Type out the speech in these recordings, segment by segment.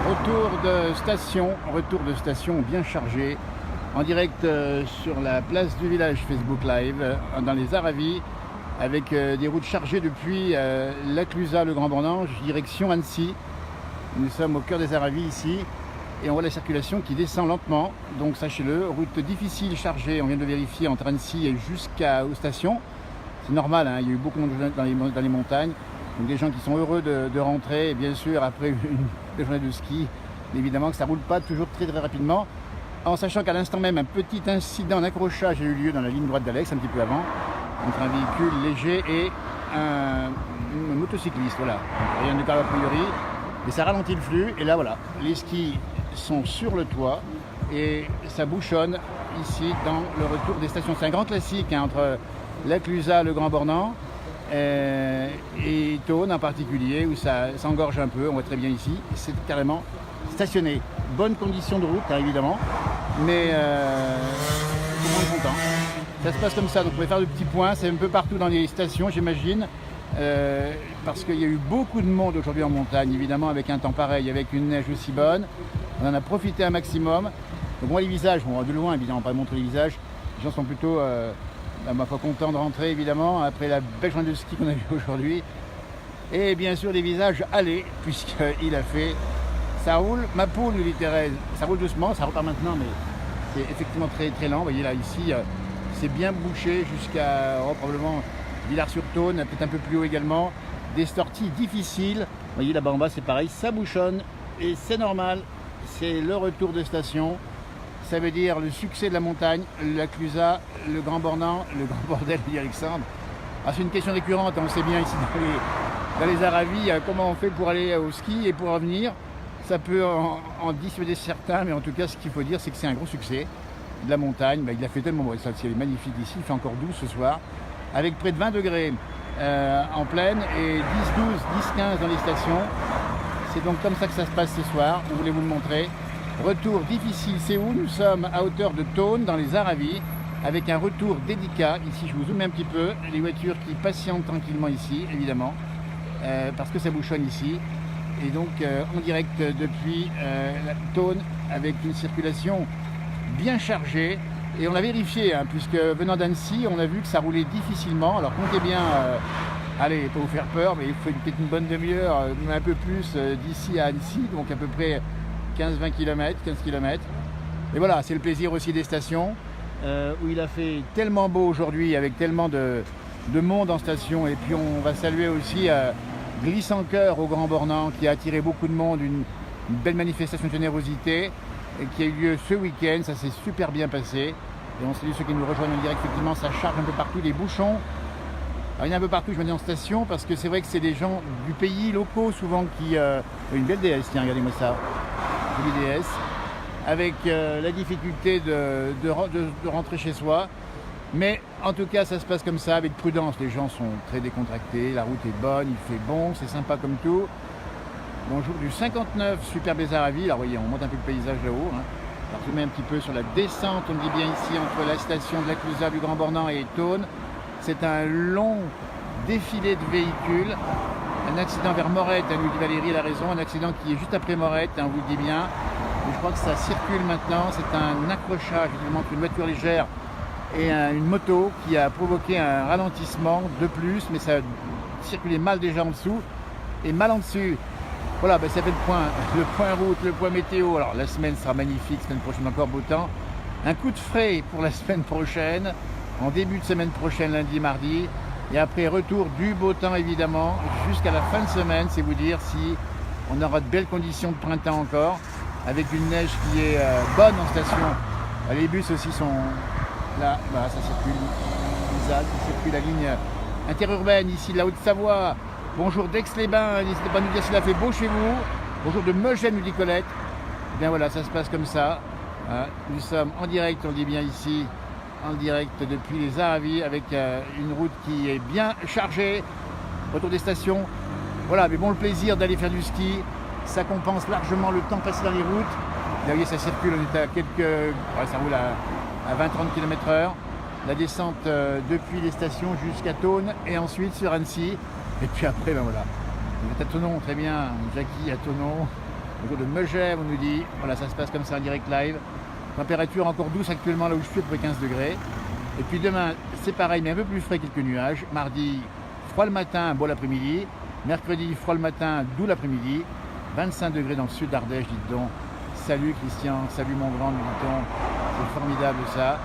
Retour de station bien chargé, en direct sur la place du village Facebook Live, dans les Aravis, avec des routes chargées depuis La Clusaz, le Grand Bornand, direction Annecy. Nous sommes au cœur des Aravis ici, et on voit la circulation qui descend lentement, donc sachez-le, route difficile, chargée, on vient de le vérifier, entre Annecy et jusqu'aux stations. C'est normal, hein, il y a eu beaucoup de monde dans les montagnes, donc des gens qui sont heureux de rentrer, et bien sûr après une journée de ski, évidemment que ça ne roule pas toujours très rapidement, en sachant qu'à l'instant même un petit incident d'accrochage a eu lieu dans la ligne droite d'Alex, un petit peu avant, entre un véhicule léger et un motocycliste, voilà, donc, rien de grave a priori, et ça ralentit le flux, et là voilà, les skis sont sur le toit, et ça bouchonne ici dans le retour des stations. C'est un grand classique hein, entre La Clusaz, le Grand Bornand, et Thônes en particulier, où ça engorge un peu, on voit très bien ici, c'est carrément stationné. Bonne condition de route, hein, évidemment, mais tout le monde est content. Ça se passe comme ça, donc on va faire de petits points, c'est un peu partout dans les stations, j'imagine, parce qu'il y a eu beaucoup de monde aujourd'hui en montagne, évidemment, avec un temps pareil, avec une neige aussi bonne. On en a profité un maximum. Donc moi, les visages, bon, de loin, évidemment, pas montrer les visages, les gens sont plutôt... à ma foi contents de rentrer évidemment après la belle journée de ski qu'on a eu aujourd'hui, et bien sûr les visages allés puisqu'il a fait, ça roule ma poule, nous dit Thérèse, ça roule doucement, ça repart maintenant mais c'est effectivement très lent. Vous voyez là ici c'est bien bouché jusqu'à probablement Villars-sur-Thône, peut-être un peu plus haut également, des sorties difficiles. Vous voyez là-bas en bas c'est pareil, ça bouchonne et c'est normal, c'est le retour de station. Ça veut dire le succès de la montagne, La Clusaz, le Grand Bornand, le Grand Bordel, dit Alexandre. Ah, c'est une question récurrente, on sait bien ici dans les Aravis, comment on fait pour aller au ski et pour revenir. Ça peut en dissuader certains, mais en tout cas, ce qu'il faut dire, c'est que c'est un gros succès de la montagne. Bah, il a fait tellement beau, le ciel est magnifique ici, il fait encore 12 ce soir, avec près de 20 degrés en pleine et 10, 12, 10, 15 dans les stations. C'est donc comme ça que ça se passe ce soir, je voulais vous le montrer. Retour difficile, c'est où? Nous sommes à hauteur de Thônes, dans les Aravis, avec un retour délicat. Ici, je vous zoome un petit peu, les voitures qui patientent tranquillement ici, évidemment, parce que ça bouchonne ici. Et donc, en direct depuis Thônes, avec une circulation bien chargée. Et on a vérifié, hein, puisque venant d'Annecy, on a vu que ça roulait difficilement. Alors, comptez bien, allez, pas vous faire peur, mais il faut peut-être une bonne demi-heure, un peu plus, d'ici à Annecy, donc à peu près 15-20 km, 15 km. Et voilà, c'est le plaisir aussi des stations, où il a fait tellement beau aujourd'hui, avec tellement de monde en station. Et puis on va saluer aussi Glissant Cœur au Grand Bornand, qui a attiré beaucoup de monde, une belle manifestation de générosité, et qui a eu lieu ce week-end. Ça s'est super bien passé. Et on salue ceux qui nous rejoignent en direct. Effectivement, ça charge un peu partout, les bouchons. Alors, il y en a un peu partout, je me dis en station, parce que c'est vrai que c'est des gens du pays, locaux souvent, qui... une belle DS, tiens, regardez-moi ça. DS, avec la difficulté de rentrer chez soi, mais en tout cas ça se passe comme ça, avec prudence. Les gens sont très décontractés, la route est bonne, il fait bon, c'est sympa comme tout. Bonjour du 59, super des Aravis. Alors voyez, on monte un peu le paysage là-haut, hein. Alors je mets un petit peu sur la descente, on dit bien ici, entre la station de La Clusaz, du Grand Bornand et Thônes. C'est un long défilé de véhicules. Un accident vers Morette, nous dit Valérie, elle a raison, un accident qui est juste après Morette, on vous le dit bien. Mais je crois que ça circule maintenant, c'est un accrochage entre une voiture légère et une moto qui a provoqué un ralentissement de plus, mais ça circulait mal déjà en dessous et mal en dessus. Voilà, ben ça fait le point route, le point météo. Alors la semaine sera magnifique, semaine prochaine encore beau temps. Un coup de frais pour la semaine prochaine, en début de semaine prochaine, lundi, mardi. Et après, retour du beau temps évidemment, jusqu'à la fin de semaine, c'est vous dire si on aura de belles conditions de printemps encore, avec une neige qui est bonne en station. Les bus aussi sont là, voilà, ça circule, ça circule la ligne interurbaine ici de la Haute-Savoie. Bonjour d'Aix-les-Bains, n'hésitez pas à nous dire s'il a fait beau chez vous. Bonjour de Megène, nous dit Colette. Et bien voilà, ça se passe comme ça. Nous sommes en direct, on dit bien ici, en direct depuis les Aravis, avec une route qui est bien chargée, retour des stations. Voilà, mais bon, le plaisir d'aller faire du ski, ça compense largement le temps passé dans les routes. Vous voyez, ça circule, on est à quelques... Ouais, ça roule à 20-30 km/h. La descente depuis les stations jusqu'à Thônes et ensuite sur Annecy. Et puis après, ben voilà, vous êtes à Thonon, très bien, Jackie à Thonon. autour de Megève, on nous dit. Voilà, ça se passe comme ça en direct live. Température encore douce actuellement là où je suis, à peu près 15 degrés. Et puis demain, c'est pareil, mais un peu plus frais, quelques nuages. Mardi, froid le matin, beau l'après-midi. Mercredi, froid le matin, doux l'après-midi. 25 degrés dans le sud d'Ardèche, dites donc. Salut Christian, salut mon grand, nous dit-on. C'est formidable ça.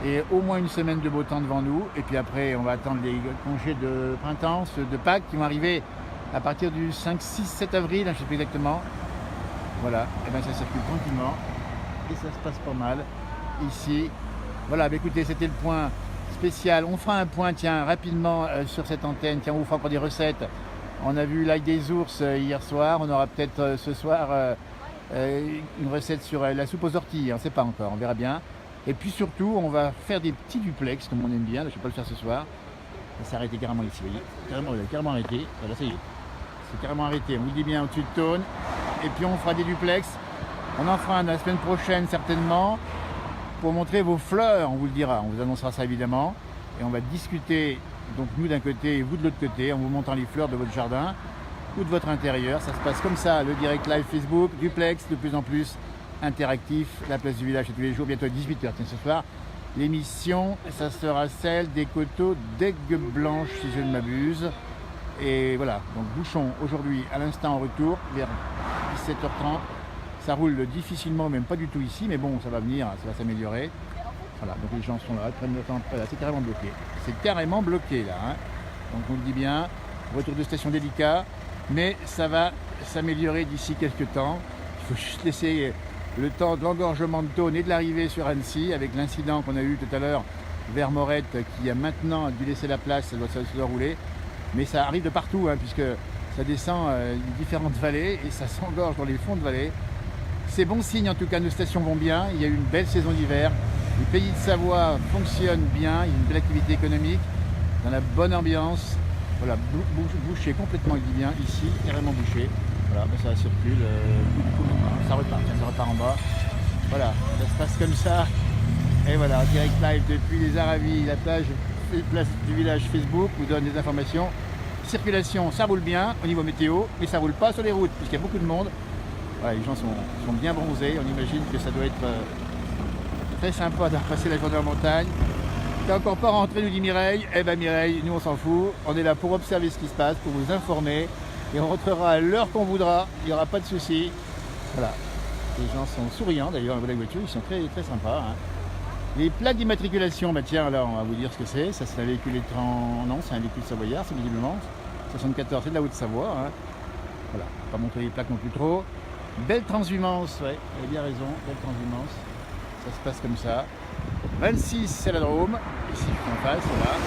Et au moins une semaine de beau temps devant nous. Et puis après, on va attendre les congés de printemps, ceux de Pâques, qui vont arriver à partir du 5, 6, 7 avril, je ne sais plus exactement. Voilà, et bien ça circule tranquillement. Et ça se passe pas mal ici. Voilà, bah écoutez, c'était le point spécial. On fera un point, tiens, rapidement sur cette antenne. Tiens, on vous fera encore des recettes. On a vu l'ail des ours hier soir. On aura peut-être ce soir une recette sur la soupe aux orties. On ne sait pas encore, on verra bien. Et puis surtout, on va faire des petits duplex, comme on aime bien. Je ne vais pas le faire ce soir. Ça s'est arrêté carrément ici, vous voyez. Carrément arrêté. Voilà, ça y est. C'est carrément arrêté. On vous le dit bien au-dessus de Tône. Et puis on fera des duplex. On en fera un la semaine prochaine certainement pour montrer vos fleurs, on vous le dira, on vous annoncera ça évidemment. Et on va discuter, donc nous d'un côté et vous de l'autre côté, en vous montrant les fleurs de votre jardin ou de votre intérieur. Ça se passe comme ça, le direct live Facebook, duplex, de plus en plus interactif, la place du village c'est tous les jours, bientôt à 18h, tiens ce soir. L'émission, ça sera celle des coteaux d'Aigues Blanches si je ne m'abuse. Et voilà, donc bouchon aujourd'hui à l'instant en retour vers 17h30. Ça roule difficilement, même pas du tout ici, mais bon, ça va venir, ça va s'améliorer. Voilà, donc les gens sont là, prennent le temps. Voilà, c'est carrément bloqué. C'est carrément bloqué là. Hein. Donc on le dit bien, retour de station délicat, mais ça va s'améliorer d'ici quelques temps. Il faut juste laisser le temps de l'engorgement de Tône et de l'arrivée sur Annecy, avec l'incident qu'on a eu tout à l'heure vers Morette, qui a maintenant dû laisser la place, ça doit rouler. Mais ça arrive de partout, hein, puisque ça descend différentes vallées et ça s'engorge dans les fonds de vallée. C'est bon signe, en tout cas, nos stations vont bien. Il y a eu une belle saison d'hiver. Le pays de Savoie fonctionne bien. Il y a une belle activité économique, dans la bonne ambiance. Voilà, bouché complètement, il dit bien, ici, carrément bouché. Voilà, ben ça circule. Ça repart, tiens, ça repart en bas. Voilà, ça se passe comme ça. Et voilà, direct live depuis les Aravis, la place du village Facebook vous donne des informations. Circulation, ça roule bien au niveau météo, mais ça roule pas sur les routes, puisqu'il y a beaucoup de monde. Voilà, les gens sont bien bronzés, on imagine que ça doit être très sympa de passer la journée en montagne. T'es encore pas rentré, nous dit Mireille. Eh ben Mireille, nous on s'en fout, on est là pour observer ce qui se passe, pour vous informer, et on rentrera à l'heure qu'on voudra, il n'y aura pas de souci. Voilà, les gens sont souriants d'ailleurs, la voiture, ils sont très, très sympas. Hein. Les plaques d'immatriculation, bah tiens, alors on va vous dire ce que c'est. Ça, c'est un véhicule non, c'est un véhicule savoyard, c'est visiblement. 74, c'est de la Haute-Savoie. Hein. Voilà, pas montrer les plaques non plus trop. Belle transhumance, ouais, vous avez bien raison, belle transhumance. Ça se passe comme ça. 26, c'est la Drôme, ici en face, voilà.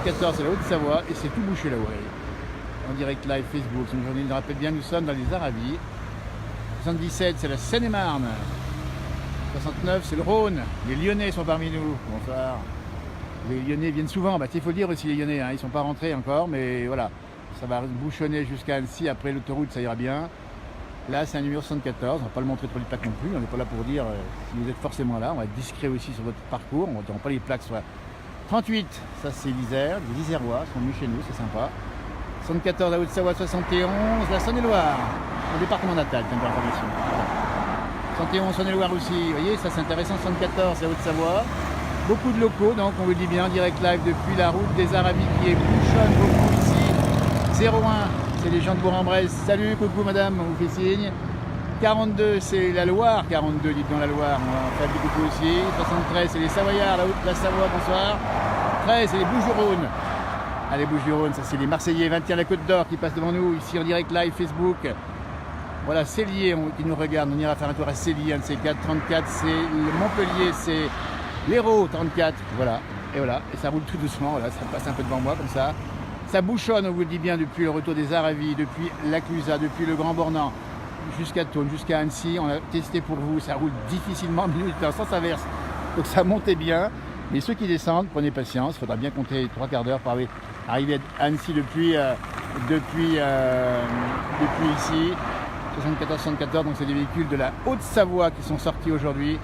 74, c'est la Haute-Savoie, et c'est tout bouché là-haut. En direct live Facebook, c'est une journée, je le rappelle bien, nous sommes dans les Aravis. 77, c'est la Seine-et-Marne. 69, c'est le Rhône. Les Lyonnais sont parmi nous. Bonsoir. Les Lyonnais viennent souvent. Bah, il faut le dire aussi, les Lyonnais, hein, ils ne sont pas rentrés encore, mais voilà. Ça va bouchonner jusqu'à Annecy. Après l'autoroute, ça ira bien. Là, c'est un numéro 74. On ne va pas le montrer trop les plaques non plus. On n'est pas là pour dire si vous êtes forcément là. On va être discret aussi sur votre parcours. On ne dira pas les plaques. Soit 38, ça c'est l'Isère. Les Isérois sont venus chez nous, c'est sympa. 74, la Haute-Savoie. 71, la Saône-et-Loire. Mon département natal, c'est une information. 71, Saône-et-Loire aussi, vous voyez, ça c'est intéressant, 74, c'est Haute-Savoie. Beaucoup de locaux, donc on vous le dit bien, direct live depuis la route des Aravis qui est bouchonne beaucoup ici. 01, c'est les gens de Bourg-en-Bresse. Salut, coucou madame, on vous fait signe. 42, c'est la Loire, 42, dites donc la Loire, on va faire du coucou aussi. 73, c'est les Savoyards, la Savoie, bonsoir. 13, c'est les Bouches-du-Rhône. Allez, Bouches-du-Rhône, ça c'est les Marseillais. 21, la Côte d'Or qui passe devant nous, ici en direct live Facebook. Voilà, Célier qui nous regarde, on ira faire un tour à Célier, un de ces 4, 34, c'est Montpellier, c'est l'Hérault, 34, voilà, et ça roule tout doucement, voilà, ça passe un peu devant moi comme ça. Ça bouchonne, on vous le dit bien, depuis le retour des Aravis, depuis la Clusaz, depuis le Grand Bornand, jusqu'à Tône, jusqu'à Annecy, on a testé pour vous, ça roule difficilement, mais nous, on était en sens inverse, donc ça montait bien, mais ceux qui descendent, prenez patience, il faudra bien compter 3 quarts d'heure pour arriver à Annecy depuis ici. 74, donc c'est des véhicules de la Haute-Savoie qui sont sortis aujourd'hui.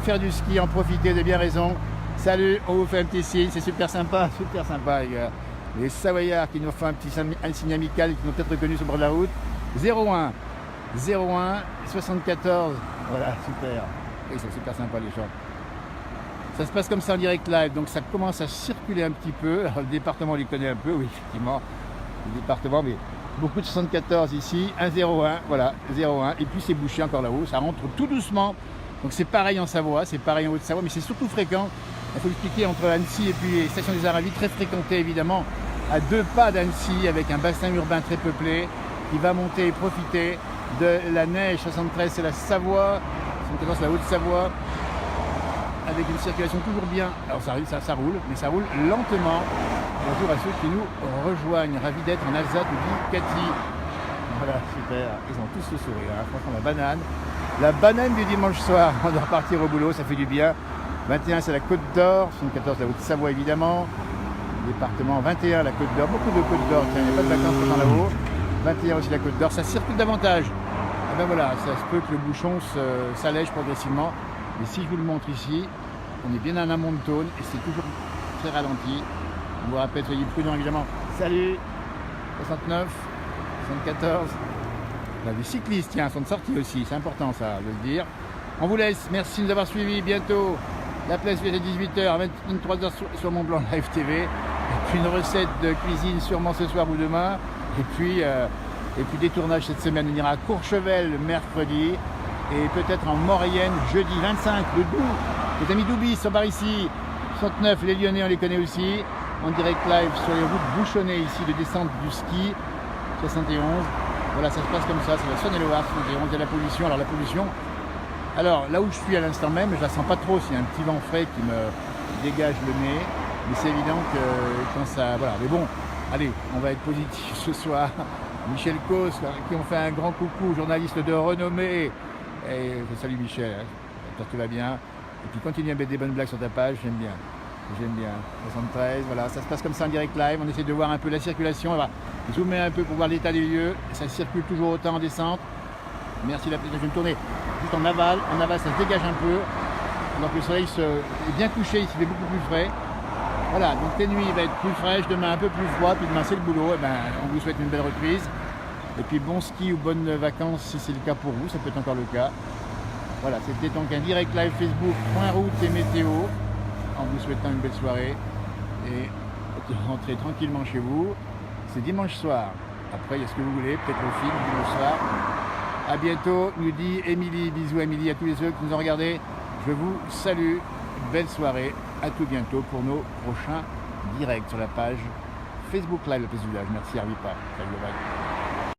Faire du ski, en profiter, vous avez bien raison. Salut, on vous fait un petit signe, c'est super sympa les gars. Les Savoyards qui nous font un signe amical, qui nous ont peut-être reconnus sur le bord de la route. 01, 01 74. Voilà, super. Ils sont super sympas les gens. Ça se passe comme ça en direct live, donc ça commence à circuler un petit peu. Alors, le département, on les connaît un peu, oui, effectivement. Le département, mais beaucoup de 74 ici. 101, voilà, 01. Et puis c'est bouché encore là-haut, ça rentre tout doucement. Donc c'est pareil en Savoie, c'est pareil en Haute-Savoie, mais c'est surtout fréquent. Il faut expliquer entre Annecy et puis les stations des Aravis, très fréquentées évidemment, à 2 pas d'Annecy, avec un bassin urbain très peuplé, qui va monter et profiter de la neige. 73 c'est la Savoie, 74 c'est la Haute-Savoie, avec une circulation toujours bien. Alors ça roule, mais ça roule lentement. Bonjour à ceux qui nous rejoignent, ravis d'être en Alsace, nous dit Cathy. Voilà, super, ils ont tous le sourire, hein. Franchement la banane du dimanche soir, on doit repartir au boulot, ça fait du bien. 21 c'est la Côte d'Or, 74 la Haute-Savoie évidemment, département 21 la Côte d'Or, beaucoup de Côte d'Or, tiens, il n'y a pas de vacances pour temps là-haut. 21 aussi la Côte d'Or, ça circule davantage. Et ben voilà, ça se peut que le bouchon s'allège progressivement. Mais si je vous le montre ici, on est bien en amont de Thônes et c'est toujours très ralenti. On vous rappelle, soyez prudents évidemment. Salut, 69, 74. Là, les cyclistes, tiens, sont sortis aussi, c'est important ça de le dire. On vous laisse, merci de nous avoir suivis, bientôt. La place vient à 18h, à 23h sur Mont Blanc Live TV. Et puis une recette de cuisine sûrement ce soir ou demain. Et puis des tournages cette semaine, on ira à Courchevel mercredi. Et peut-être en Maurienne jeudi 25, le Doubs. Les amis Doubis sont par ici. 69, les Lyonnais, on les connaît aussi. En direct live sur les routes bouchonnées ici de descente du ski. 71. Voilà, ça se passe comme ça, c'est la Saône-et-Loire, 71. Il y a la pollution. Alors la pollution, là où je suis à l'instant même, je la sens pas trop. C'est un petit vent frais qui me dégage le nez. Mais c'est évident que quand ça... Voilà, mais bon, allez, on va être positif ce soir. Michel Cos, qui ont fait un grand coucou, journaliste de renommée. Et je salue Michel, hein. J'espère que tout va bien. Et puis continue à mettre des bonnes blagues sur ta page, j'aime bien. 73, voilà, ça se passe comme ça en direct live. On essaie de voir un peu la circulation. Voilà. Zoomer un peu pour voir l'état des lieux. Ça circule toujours autant en descente. Merci la plaisir. Je vais me tourner juste en aval. En aval, ça se dégage un peu. Donc le soleil est bien couché, il fait beaucoup plus frais. Voilà, donc tes nuits va être plus fraîche, demain un peu plus froid, puis demain c'est le boulot. Et ben, on vous souhaite une belle reprise. Et puis bon ski ou bonnes vacances si c'est le cas pour vous, ça peut être encore le cas. Voilà, c'était donc un direct live Facebook, point route et météo, en vous souhaitant une belle soirée et de rentrer tranquillement chez vous. C'est dimanche soir. Après, il y a ce que vous voulez, peut-être le film dimanche soir. A bientôt, nous dit Émilie. Bisous Émilie, à tous les autres qui nous ont regardés. Je vous salue. Belle soirée. À tout bientôt pour nos prochains directs sur la page Facebook Live, la place du village. Merci Arvipa. Salut, bye.